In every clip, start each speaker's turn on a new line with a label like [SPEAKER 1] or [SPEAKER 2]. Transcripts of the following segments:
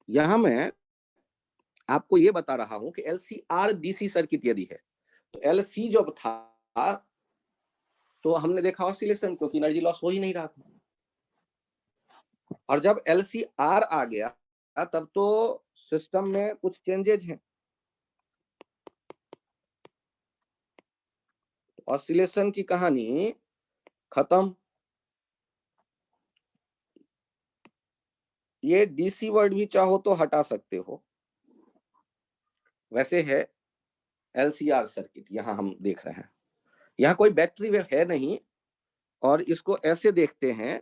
[SPEAKER 1] यहां मैं आपको ये बता रहा हूं कि LCR DC सर्किट यदि है तो LC जब था तो हमने देखा ऑसिलेशन, क्योंकि एनर्जी लॉस हो ही नहीं रहा था। और जब LCR आ गया तब तो सिस्टम में कुछ चेंजेज हैं, ऑसिलेशन की कहानी खत्म। ये DC वर्ड भी चाहो तो हटा सकते हो, वैसे है LCR सर्किट यहां हम देख रहे हैं। यहां कोई बैटरी है नहीं, और इसको ऐसे देखते हैं,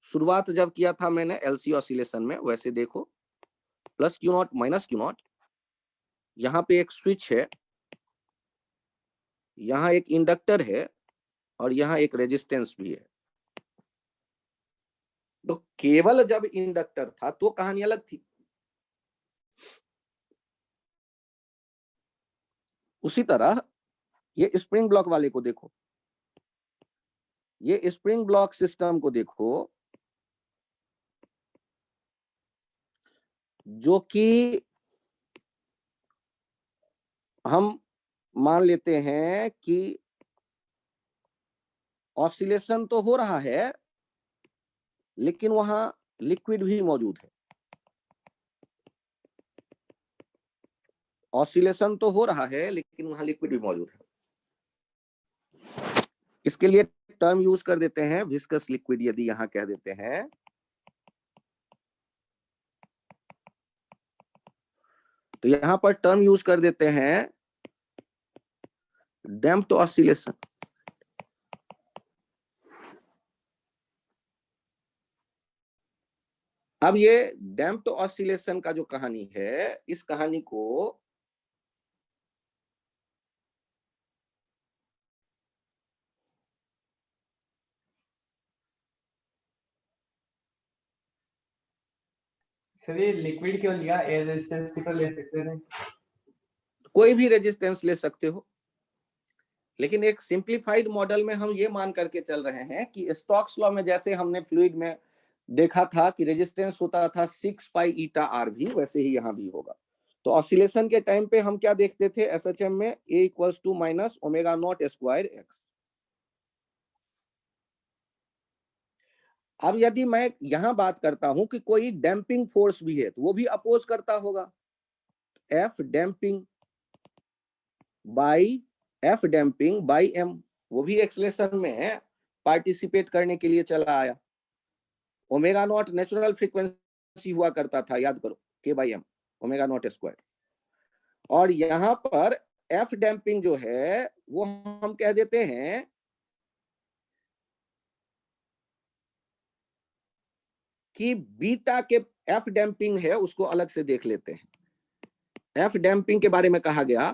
[SPEAKER 1] शुरुआत जब किया था मैंने LC ऑसिलेशन में, वैसे देखो plus Q not minus Q not, यहाँ पे एक स्विच है, यहाँ एक इंडक्टर है, और यहाँ एक रेजिस्टेंस भी है। तो केवल जब इंडक्टर था तो कहानी अलग थी। उसी तरह ये स्प्रिंग ब्लॉक वाले को देखो, ये स्प्रिंग ब्लॉक सिस्टम को देखो, जो कि हम मान लेते हैं कि ऑसिलेशन तो हो रहा है, लेकिन वहां लिक्विड भी मौजूद है। ऑसिलेशन तो हो रहा है, लेकिन वहां लिक्विड भी मौजूद है। इसके लिए टर्म यूज कर देते हैं विस्कस लिक्विड, यदि यहां कह देते हैं, तो यहां पर टर्म यूज कर देते हैं डैम्प्ड ऑसिलेशन। अब ये डैम्प्ड ऑसिलेशन का जो कहानी है, इस कहानी को
[SPEAKER 2] सर ये लिक्विड क्यों लिया, एयर रेजिस्टेंस की तो ले सकते थे।
[SPEAKER 1] कोई भी रेजिस्टेंस ले सकते हो, लेकिन एक सिंप्लीफाइड मॉडल में हम ये मान करके चल रहे हैं कि स्टोक्स लॉ में जैसे हमने फ्लूइड में देखा था कि रेजिस्टेंस होता था 6 पाई ईटा आर भी, वैसे ही यहां भी होगा। तो ऑसिलेशन के टाइम पे हम क्या देखते थे एसएचएम में, A equals to minus omega not square X. अब यदि मैं यहां बात करता हूं कि कोई डैम्पिंग फोर्स भी है, तो वो भी अपोज करता होगा, F damping by F damping by M, वो भी एक्सलेशन में पार्टिसिपेट करने के लिए चला आया। ओमेगा नॉट नेचुरल फ्रीक्वेंसी हुआ करता था, याद करो, K by M omega not square. और यहां पर एफ डैम्पिंग जो है वो हम कह देते हैं कि बीटा के एफ डैम्पिंग है, उसको अलग से देख लेते हैं। एफ डैम्पिंग के बारे में कहा गया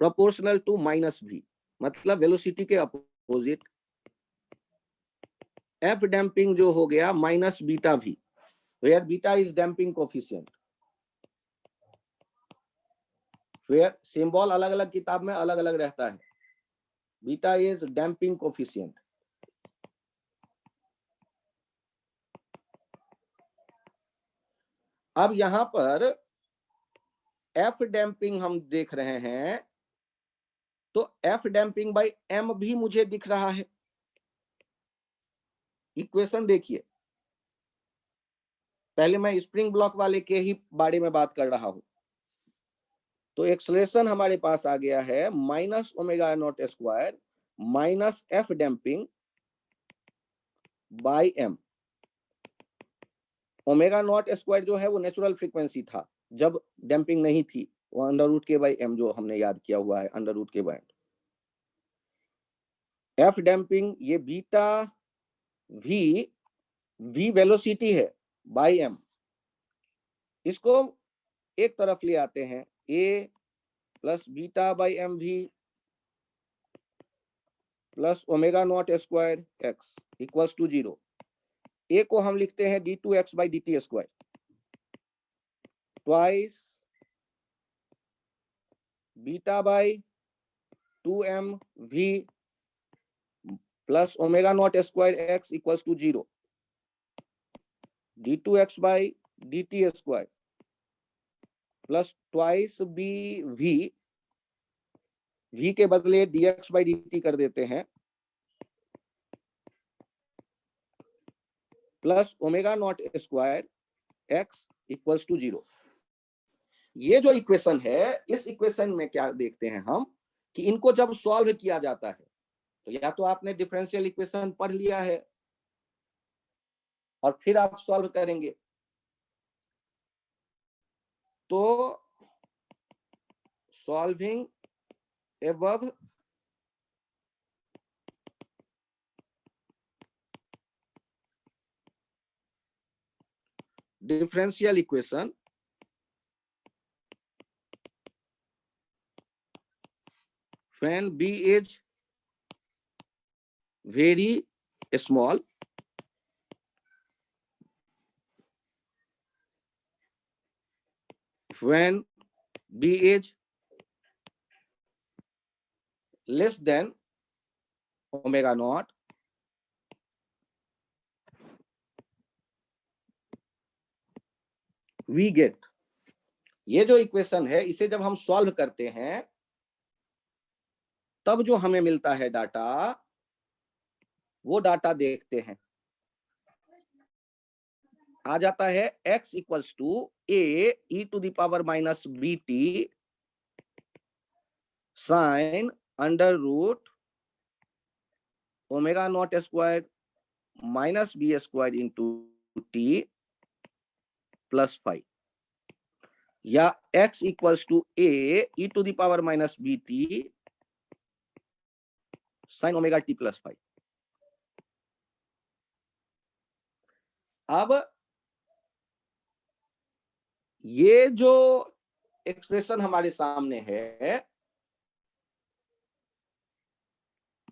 [SPEAKER 1] प्रोपोर्शनल टू माइनस भी, मतलब वेलोसिटी के अपोजिट। एफ डैम्पिंग जो हो गया माइनस बीटा भी, where beta is damping coefficient, where symbol अलग अलग किताब में अलग अलग रहता है। Beta is damping coefficient. अब यहां पर एफ डैम्पिंग हम देख रहे हैं, तो एफ डैम्पिंग बाई एम भी मुझे दिख रहा है। इक्वेशन देखिए, पहले मैं स्प्रिंग ब्लॉक वाले के ही बारे में बात कर रहा हूं। तो एक्सलेशन हमारे पास आ गया है minus omega not square minus F damping by M. Omega not square जो है वो नेचुरल फ्रीक्वेंसी था जब डैम्पिंग नहीं थी, वो under root K by M जो हमने याद किया हुआ है, under root K by F damping, ये बीटा वी वेलोसिटी है बाई एम। इसको एक तरफ ले आते हैं, A plus beta by M V plus omega not square X equals to 0। A को हम लिखते हैं d2x by dt square twice beta by 2m v plus omega not square X equals to 0, d2x by dt square plus twice B V, v के बदले dx by dt कर देते हैं, plus omega not square X equals to 0। ये जो equation है, इस equation में क्या देखते हैं हम कि इनको जब सॉल्व किया जाता है तो या तो आपने डिफरेंशियल इक्वेशन पढ़ लिया है और फिर आप सॉल्व करेंगे, तो solving above differential equation when b is very small, when b is less than omega naught, we get, ये जो इक्वेशन है इसे जब हम सॉल्व करते हैं तब जो हमें मिलता है डाटा, वो डाटा देखते हैं, आ जाता है x equals to a e to the power minus B T sine under root omega not square minus B square into T plus 5, या x equals to a e to the power minus B T sine omega T plus 5। अब ये जो expression हमारे सामने है,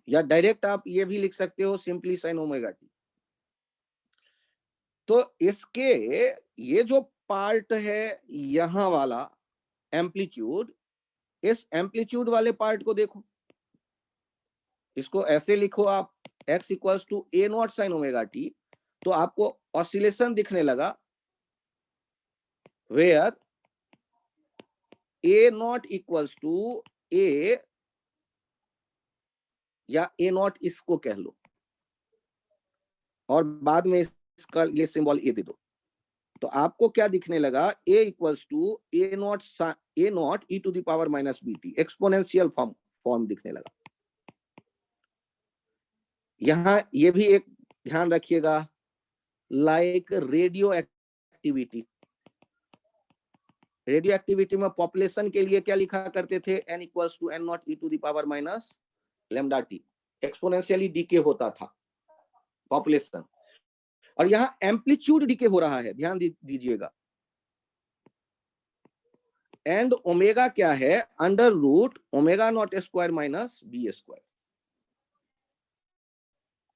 [SPEAKER 1] या direct आप ये भी लिख सकते हो सिंपली साइन ओमेगा टी, तो इसके ये जो पार्ट है यहां वाला एम्पलीट्यूड, इस एम्पलीट्यूड वाले पार्ट को देखो, इसको ऐसे लिखो आप x equals to A not sine omega T, तो आपको ऑसिलेशन दिखने लगा where A not equals to A, या ए नॉट इसको कह लो और बाद में इसका ये सिंबल ए दे दो, तो आपको क्या दिखने लगा, a equals to A not E to the power minus B T, exponential form दिखने लगा। यहां ये भी एक ध्यान रखिएगा, like radioactivity, radioactivity में पॉपुलेशन के लिए क्या लिखा करते थे, n equals to N naught E to the power minus lambda T, exponentially decay होता था पॉपुलेशन, और यहां एम्पलीट्यूड डीके हो रहा है, ध्यान दीजिएगा। एंड ओमेगा क्या है, under root omega not square minus B square,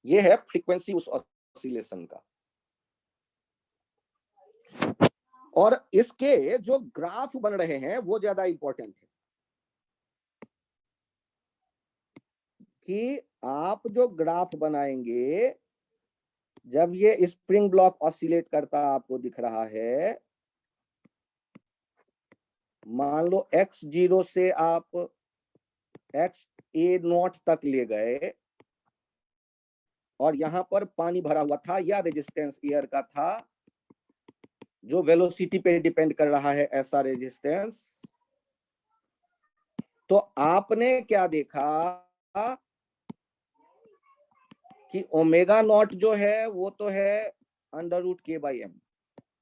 [SPEAKER 1] ये है फ्रीक्वेंसी उस ऑसिलेशन का। और इसके जो ग्राफ बन रहे हैं वो ज्यादा इंपॉर्टेंट है, कि आप जो ग्राफ बनाएंगे, जब ये स्प्रिंग ब्लॉक ऑसिलेट करता आपको दिख रहा है, मान लो x0 से आप xa0 तक ले गए और यहां पर पानी भरा हुआ था या रेजिस्टेंस एयर का था जो वेलोसिटी पे डिपेंड कर रहा है, ऐसा रेजिस्टेंस, तो आपने क्या देखा कि ओमेगा नॉट जो है वो तो है under root K by M,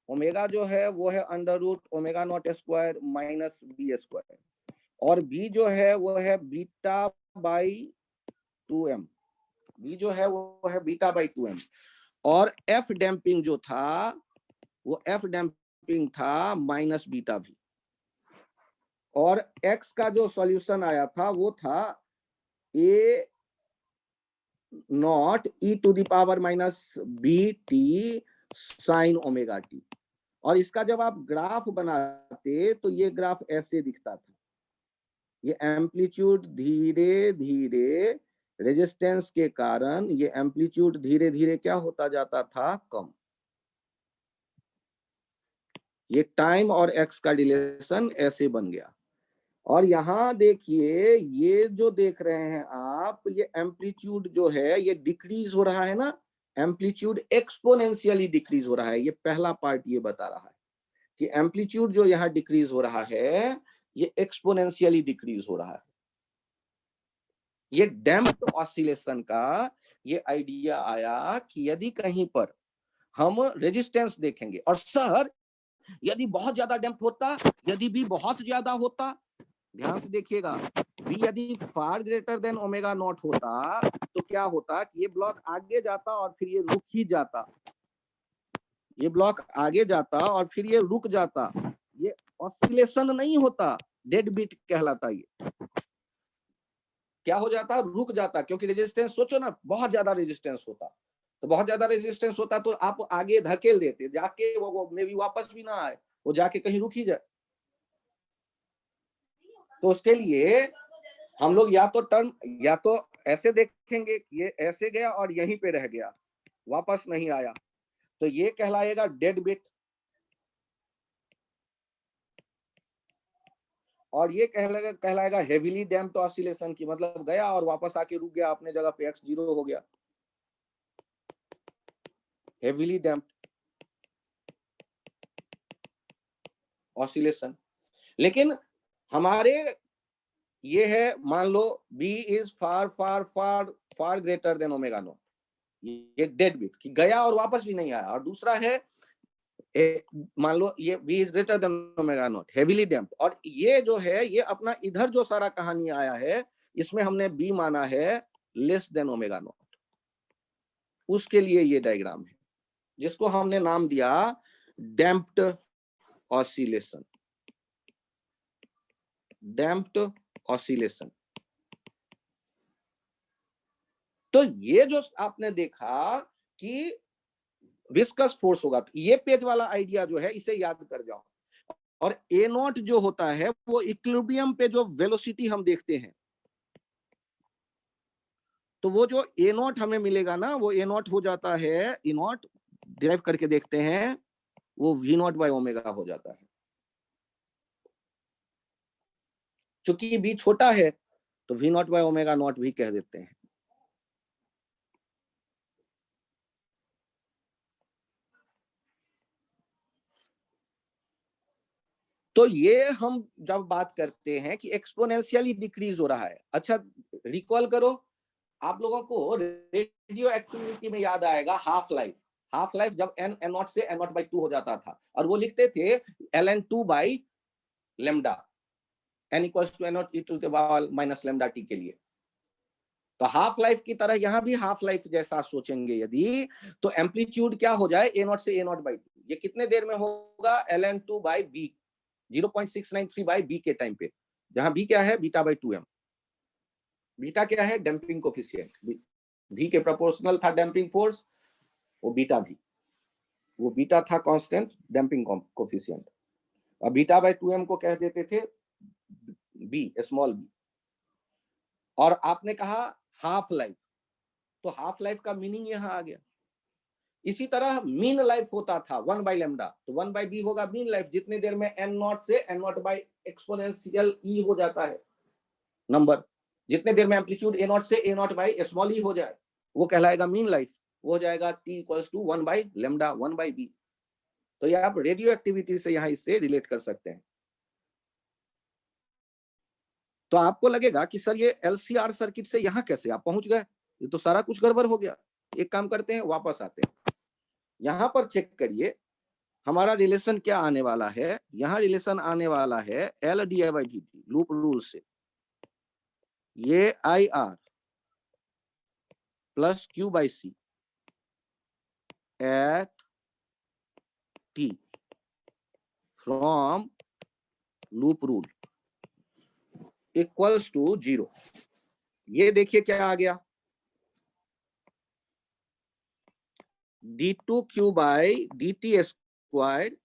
[SPEAKER 1] omega जो है वो है under root omega not square minus B square, और बी जो है वो है बीटा बाई 2m, बी जो है वो है बीटा बाई 2m, और एफ डैम्पिंग जो था वो एफ डैम्पिंग था माइनस बीटा भी, और x का जो सॉल्यूशन आया था वो था A not E to the power minus B T sine omega T, और इसका जब आप ग्राफ बनाते तो ये ग्राफ ऐसे दिखता था, ये एम्पलीट्यूड धीरे धीरे रेजिस्टेंस के कारण ये एम्पलीट्यूड धीरे धीरे क्या होता जाता था, कम। ये टाइम और एक्स का रिलेशन ऐसे बन गया। और यहां देखिए, ये जो देख रहे हैं आप, ये एम्पलीट्यूड जो है ये डिक्रीज हो रहा है ना, एम्पलीट्यूड एक्सपोनेंशियली डिक्रीज हो रहा है। ये पहला पार्ट ये बता रहा है कि एम्पलीट्यूड जो यहाँ डिक्रीज हो रहा है ये एक्सपोनेंशियली डिक्रीज हो रहा है। ये डैम्प्ड ऑसिलेशन का ये आइडिया आया कि यदि कहीं पर हम रेजिस्टेंस देखेंगे, और सर यदि बहुत ज्यादा डैम्प होता, यदि भी बहुत ज्यादा होता, ध्यान से देखिएगा, v यदि far greater than omega naught होता तो क्या होता कि ये ब्लॉक आगे जाता और फिर ये रुक ही जाता, ये ब्लॉक आगे जाता और फिर ये रुक जाता, ये ऑसिलेशन नहीं होता, डेड बीट कहलाता। ये क्या हो जाता, रुक जाता, क्योंकि रेजिस्टेंस सोचो ना, बहुत ज्यादा रेजिस्टेंस होता, तो बहुत ज्यादा रेजिस्टेंस होता तो आप आगे धकेल देते, जाके वो मे भी वापस भी ना आए, वो जाके कहीं रुक ही जाए। तो उसके लिए हम लोग या तो टर्न, या तो ऐसे देखेंगे कि ये ऐसे गया और यहीं पे रह गया, वापस नहीं आया, तो ये कहलाएगा डेड बिट। और ये कहलाएगा हेवीली डैम्प्ड ऑसिलेशन की, मतलब गया और वापस आके रुक गया अपने जगह पे, x 0 हो गया, हेवीली डैम्प्ड ऑसिलेशन। लेकिन हमारे ये है, मान लो b is far far far far greater than omega naught, ये डेड बिट कि गया और वापस भी नहीं आया। और दूसरा है मान लो ये v is greater than omega naught, heavily damped, और ये जो है ये अपना इधर जो सारा कहानी आया है इसमें हमने b माना है लेस देन ओमेगा नॉट, उसके लिए ये डायग्राम है जिसको हमने नाम दिया डैम्प्ड ऑसिलेशन, डैम्प्ड ऑसिलेशन। तो ये जो आपने देखा कि विस्कस फोर्स होगा, तो ये पेज वाला आइडिया जो है इसे याद कर जाओ। और ए नॉट जो होता है वो इक्विलिब्रियम पे जो वेलोसिटी हम देखते हैं, तो वो जो ए नॉट हमें मिलेगा ना, वो ए नॉट हो जाता है, ई नॉट डिराइव करके देखते हैं, वो वी नॉट बाय ओमेगा हो जाता है। चूंकि बी छोटा है तो V naught by omega naught भी कह देते हैं। तो ये हम जब बात करते हैं कि एक्सपोनेंशियली डिक्रीज हो रहा है, अच्छा रिकॉल करो, आप लोगों को रेडियो एक्टिविटी में याद आएगा हाफ लाइफ, हाफ लाइफ जब एन एन नॉट से एन नॉट बाई 2 हो जाता था, और वो लिखते थे L N 2 by lambda, N equals to N naught E to the power minus lambda T के लिए। तो हाफ लाइफ की तरह यहाँ भी हाफ लाइफ जैसा सोचेंगे यदि, तो एम्पलीट्यूड क्या हो जाए, ए नॉट से ए नॉट बाई 2, ये कितने देर में होगा, L N 2 by B, 0.693 by B के टाइम पे, जहां बी क्या है, बीटा बाई 2m। बीटा क्या है, डैम्पिंग कोफिशिएंट, भी के प्रोपोर्शनल था डैम्पिंग फोर्स, वो बीटा भी, वो बीटा था कांस्टेंट डैम्पिंग कोफिशिएंट, और बीटा बाई 2m को कह देते थे बी, स्मॉल बी। और आपने कहा हाफ लाइफ, तो हाफ लाइफ का मीनिंग यहां आ गया। इसी तरह मीन लाइफ होता था 1 बाई लेमडा, तो 1 बाई बी होगा मीन लाइफ, जितने देर में एन नॉट से एन नॉट बाई एक्सपोनेंशियल ई हो जाता है नंबर, जितने देर में एम्पलीट्यूड ए नॉट से A naught by small E हो जाए, वो कहलाएगा मीन लाइफ, वो हो जाएगा T equals to 1 by lambda 1 by B. तो ये आप रेडियो एक्टिविटी से यहाँ इससे रिलेट कर सकते हैं। तो आपको लगेगा कि सर ये एलसीआर सर्किट से यहाँ कैसे आप पहुंच गए, ये तो सारा कुछ गड़बड़ हो गया। एक काम करते हैं, वापस आते हैं, यहाँ पर चेक करिए हमारा रिलेशन क्या आने वाला है। यहाँ रिलेशन आने वाला है L D I by D T loop rule से, ये I R plus Q by C at T from loop rule equals to 0। ये देखिए क्या आ गया, d2q by D T square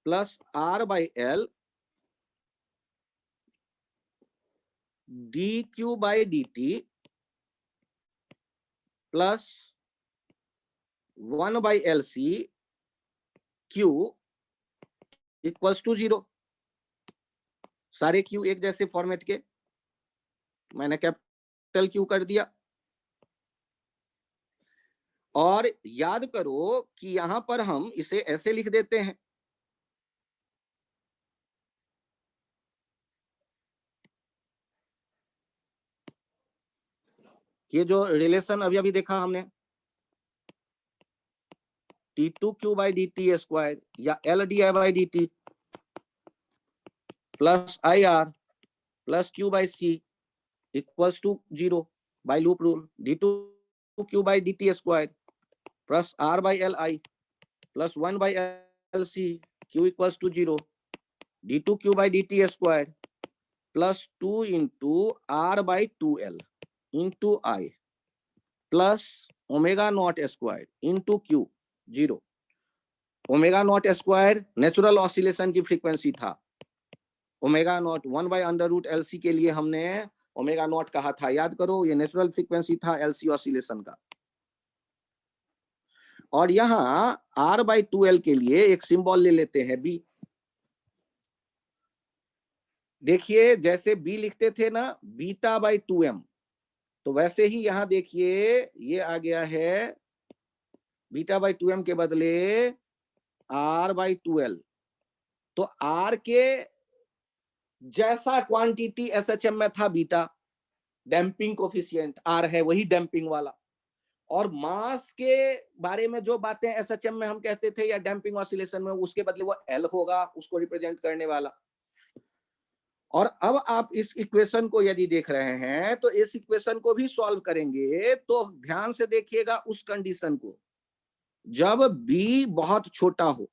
[SPEAKER 1] plus r by L dq by dt plus 1 by LC Q equals to 0। सारे Q एक जैसे format के, मैंने कैपिटल Q कर दिया। और याद करो कि यहां पर हम इसे ऐसे लिख देते हैं, ये जो रिलेशन अभी अभी देखा हमने, T2Q by dt स्क्वायर या LDI by dt plus IR plus Q by C equals to 0 by loop rule, D2Q by dt square plus R by LI plus 1 by LC Q equals to 0, D2Q by dt square plus 2 into R by 2L into I plus omega not square into Q 0। Omega not square natural oscillation की frequency था, omega naught 1 by under root LC के लिए हमने omega naught कहा था, याद करो ये नेचुरल फ्रीक्वेंसी था LC ऑसिलेशन का। और यहां R बाय 2L के लिए एक सिंबल ले लेते हैं B। देखिए जैसे B लिखते थे ना बीटा बाय 2M, तो वैसे ही यहां देखिए ये आ गया है बीटा बाय 2M के बदले R बाय 2L। तो R के जैसा क्वांटिटी SHM में था बीटा, डैम्पिंग कोफिशिएंट R है वही डैम्पिंग वाला, और मास के बारे में जो बातें SHM में हम कहते थे या डैम्पिंग ऑसिलेशन में, उसके बदले वो L होगा उसको रिप्रेजेंट करने वाला। और अब आप इस इक्वेशन को यदि देख रहे हैं तो इस इक्वेशन को भी सॉल्व करेंगे तो ध्यान से देखिएगा उस कंडीशन को जब B बहुत छोटा हो,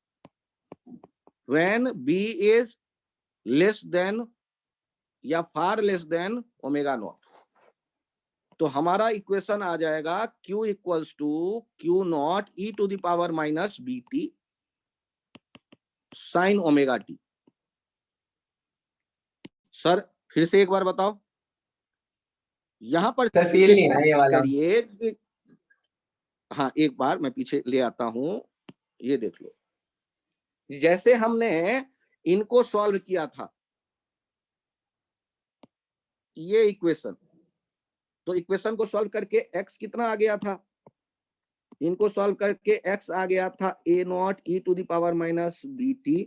[SPEAKER 1] when B is less than या far less than omega naught, तो हमारा इक्वेशन आ जाएगा Q equals to Q not e to the power minus BT sine omega T. Sir फिर से एक बार बताओ, यहां पर
[SPEAKER 2] फील नहीं है ये वाला
[SPEAKER 1] करिए कि हाँ एक बार मैं पीछे ले आता हूं, ये देख लो जैसे हमने इनको सॉल्व किया था ये इक्वेशन, तो इक्वेशन को सॉल्व करके x कितना आ गया था, इनको सॉल्व करके x आ गया था a naught e to the power minus BT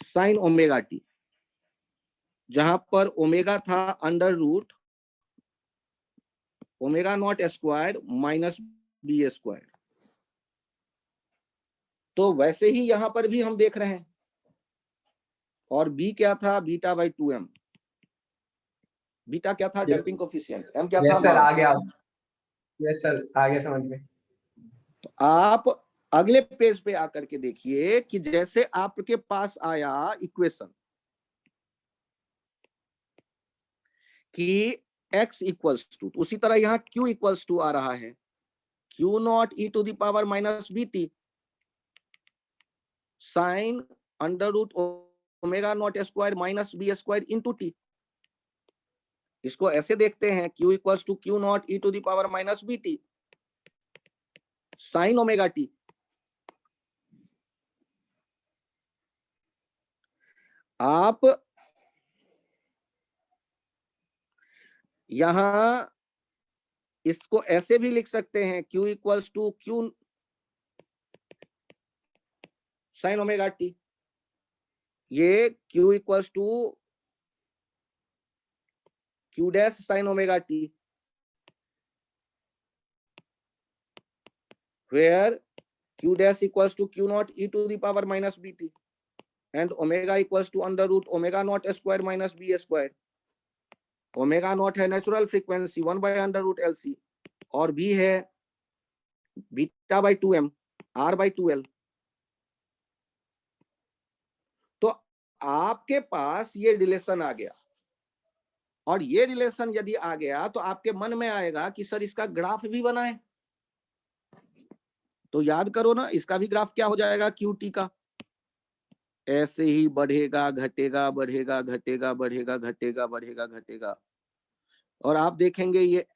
[SPEAKER 1] sine omega T, जहां पर ओमेगा था under root omega not square minus B square. तो वैसे ही यहां पर भी हम देख रहे हैं, और B क्या था बीटा बाई 2M, बीटा क्या था डैम्पिंग कोफिशिएंट, M क्या था
[SPEAKER 2] सर आ
[SPEAKER 1] मास।
[SPEAKER 2] गया, यस सर आ गया समझ में।
[SPEAKER 1] तो आप अगले पेज पे आकर के देखिए कि जैसे आपके पास आया इक्वेशन कि x इक्वल्स टू, उसी तरह यहाँ q इक्वल्स टू आ रहा है q not e to the power minus BT sine under root omega not square minus B square into t। इसको ऐसे देखते हैं q equals to q not e to the power minus BT sine omega T. आप यहां इसको ऐसे भी लिख सकते हैं q equals to q sine omega T, ये q equals to q dash sine omega T, where q dash equals to q naught e to the power minus BT and omega equals to under root omega naught square minus B square। Omega naught है natural frequency 1 by under root LC, और B है beta by 2M R by 2L। तो आपके पास ये relation आ गया, और ये relation यदि आ गया तो आपके मन में आएगा कि सर इसका ग्राफ भी बनाएं, तो याद करो ना इसका भी ग्राफ क्या हो जाएगा QT का, ऐसे ही बढ़ेगा घटेगा बढ़ेगा घटेगा बढ़ेगा घटेगा बढ़ेगा घटेगा। और आप देखेंगे ये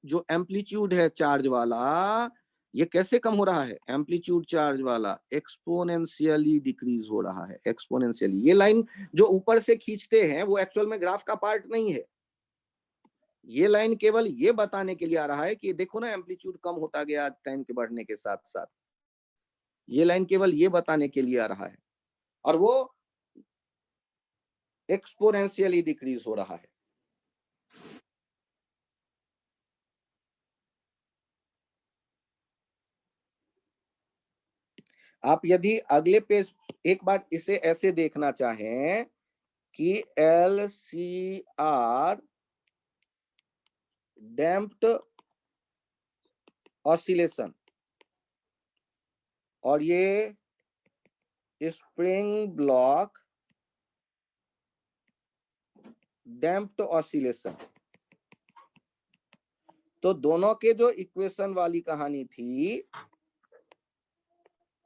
[SPEAKER 1] जो एम्पलीट्यूड है चार्ज वाला, ये कैसे कम हो रहा है? एम्पलीट्यूड चार्ज वाला एक्सपोनेंशियली डिक्रीज हो रहा है, एक्सपोनेंशियली। ये लाइन जो ऊपर से खींचते हैं वो एक्चुअल में ग्राफ का पार्ट नहीं है। ये लाइन केवल ये बताने के लिए आ रहा है कि देखो ना एम्पलीट्यूड कम होता गया टाइम के बढ़ने के साथ साथ। ये लाइन केवल ये बताने के लिए आ रहा है, और वो एक्सपोनेंशियली डिक्रीज हो रहा है। आप यदि अगले पेज एक बार इसे ऐसे देखना चाहें कि LCR डैम्प्ड ऑसिलेशन और ये स्प्रिंग ब्लॉक डैम्प्ड ऑसिलेशन, तो दोनों के जो इक्वेशन वाली कहानी थी,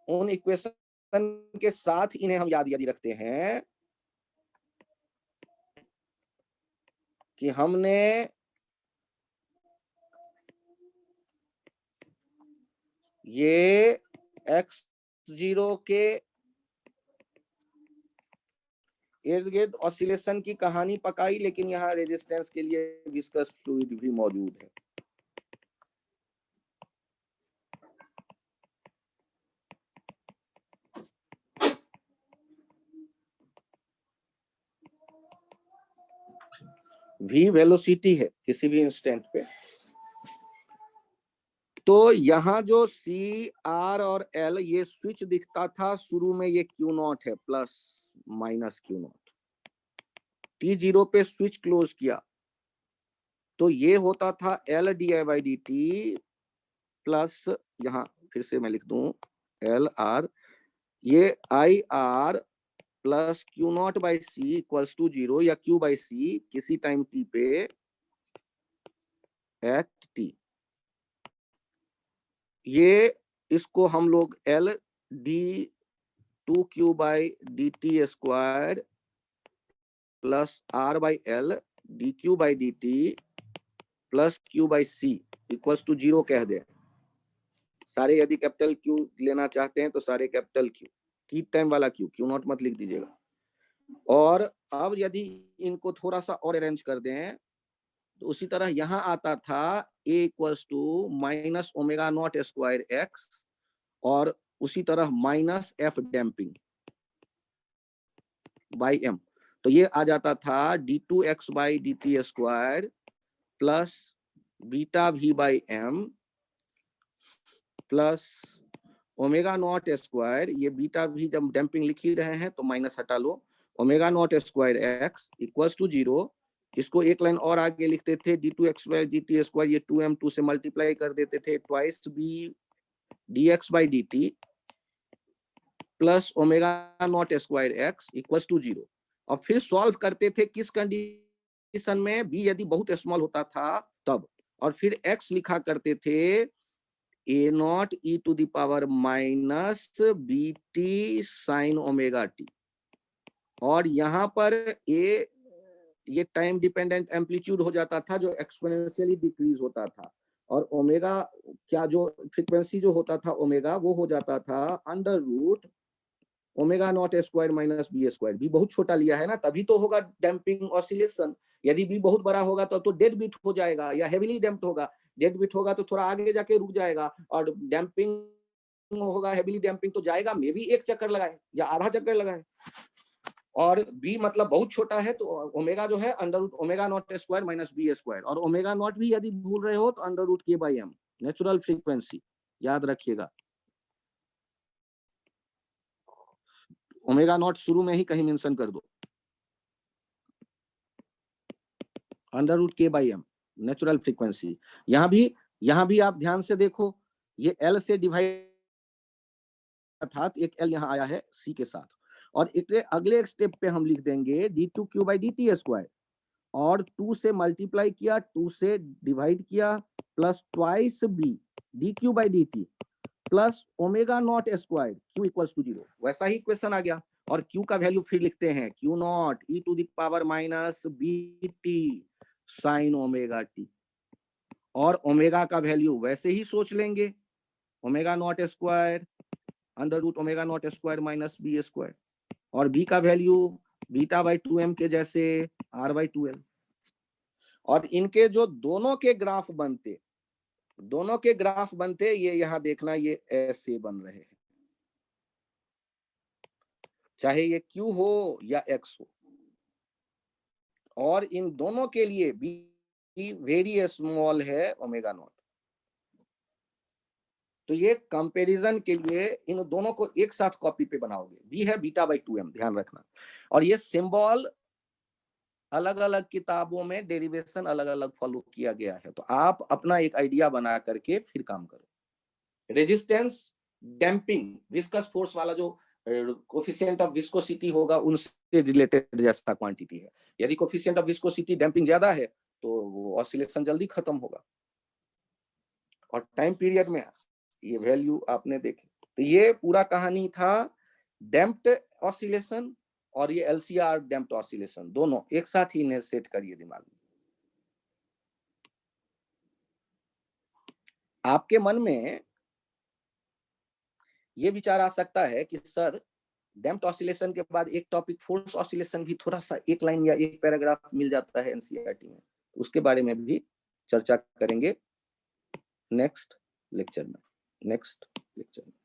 [SPEAKER 1] उन इक्वेशन के साथ इन्हें हम याद यदि रखते हैं कि हमने ये x0 के इर्द गिर्द ऑसिलेशन की कहानी पकाई, लेकिन यहाँ रेजिस्टेंस के लिए विस्कस फ्लूइड भी मौजूद है। v वेलोसिटी है किसी भी इंस्टेंट पे। तो यहाँ जो C, R और L ये स्विच दिखता था शुरू में, ये Q0 है प्लस माइनस Q0। T0 पे स्विच क्लोज किया तो ये होता था L di/dt प्लस, यहाँ फिर से मैं लिख दूं LR, ये IR plus Q0/C equals to 0 या Q/C किसी टाइम t पे एट t। ये इसको हम लोग L d2Q/dt square plus R/L dQ/dt plus Q/C equals to 0 कह दे। सारे यदि कैपिटल Q लेना चाहते हैं तो सारे कैपिटल Q, टी टाइम वाला Q0 मत लिख दीजिएगा। और अब यदि इनको थोड़ा सा और अरेंज कर दें तो उसी तरह यहां आता था A equals to minus omega not square x, और उसी तरह minus F damping by M। तो ये आ जाता था d2x/dt square plus beta v/m plus omega not square, ये बीटा भी जब डैम्पिंग लिख ही रहे हैं तो माइनस हटा लो, omega not square x equals to 0। इसको एक लाइन और आगे लिखते थे d2x/dt स्क्वायर, ये 2m 2 से मल्टीप्लाई कर देते थे, twice b dx/dt plus omega not square x equals to 0। और फिर सॉल्व करते थे किस कंडीशन में? b यदि बहुत स्मॉल होता था तब, और फिर x लिखा करते थे a0 e to the power minus bt sine omega t। और यहाँ पर a ये टाइम डिपेंडेंट एम्पलीट्यूड हो जाता था जो एक्सपोनेंशियली डिक्रीज होता था, और ओमेगा क्या जो फ्रीक्वेंसी जो होता था ओमेगा, वो हो जाता था under root omega not square minus B square. B बहुत छोटा लिया है ना, तभी तो होगा डैम्पिंग ऑसिलेशन। यदि बी बहुत बड़ा होगा तो डेड बीट हो जाएगा या हेवीली डैम्प्ड होगा। डेड बीट होगा तो थोड़ा आगे जाके रुक जाएगा, और डैम्पिंग होगा हेवीली डैम्पिंग तो जाएगा मे भी एक चक्कर लगाए या आधा चक्कर लगाए। और b मतलब बहुत छोटा है तो ओमेगा जो है under root omega not square minus B square, और ओमेगा नॉट भी यदि भूल रहे हो तो under root k/m natural frequency याद रखिएगा। ओमेगा नॉट शुरू में ही कहीं मेंशन कर दो, under root k/m natural frequency. यहां भी आप ध्यान से देखो, ये L से डिवाइड था, एक L यहाँ आया है C के साथ, और अगले एक स्टेप पे हम लिख देंगे d2Q/dt स्क्वायर, और 2 से मल्टीप्लाई किया, 2 से डिवाइड किया, plus twice b dQ/dt plus omega not square Q equals to 0। वैसा ही क्वेश्चन आ गया। और Q का वैल्यू फिर लिखते हैं Q not e to the power minus BT sine omega T, और ओमेगा का वैल्यू वैसे ही सोच लेंगे, omega not square under root omega not square minus B square, और बी का वैल्यू बीटा बाई 2m के जैसे r बाई 2l। और इनके जो दोनों के ग्राफ बनते ये यहां देखना, ये ऐसे बन रहे हैं, चाहे ये Q हो या X हो, और इन दोनों के लिए B वेरी स्मॉल है ओमेगा नॉट। तो ये कंपैरिजन के लिए इन दोनों को एक साथ कॉपी पे बनाओगे, B है बीटा बाई 2m, ध्यान रखना। और ये सिंबल अलग अलग किताबों में डेरिवेशन अलग अलग फॉलो किया गया है, तो आप अपना एक आइडिया बना करके फिर काम करो। रेजिस्टेंस डैम्पिंग विस्कस फोर्स वाला जो कोफिशिएंट ऑफ विस्कोसिटी होगा उनसे रिलेटेड जैसा क्वांटिटी है। यदि कोफिशिएंट ऑफ विस्कोसिटी डैम्पिंग ज्यादा है तो वो ऑसिलेशन जल्दी खत्म होगा, और टाइम पीरियड में ये वैल्यू आपने देखे। तो ये पूरा कहानी था डैम्प्ड ऑसिलेशन और ये LCR डैम्प्ड ऑसिलेशन, दोनों एक साथ ही इन्हें सेट करिए दिमाग में। आपके मन में ये विचार आ सकता है कि सर डैम्प्ड ऑसिलेशन के बाद एक टॉपिक फोर्स ऑसिलेशन भी थोड़ा सा एक लाइन या एक पैराग्राफ मिल जाता है NCERT में, उसके बारे में भी चर्चा करेंगे नेक्स्ट लेक्चर में।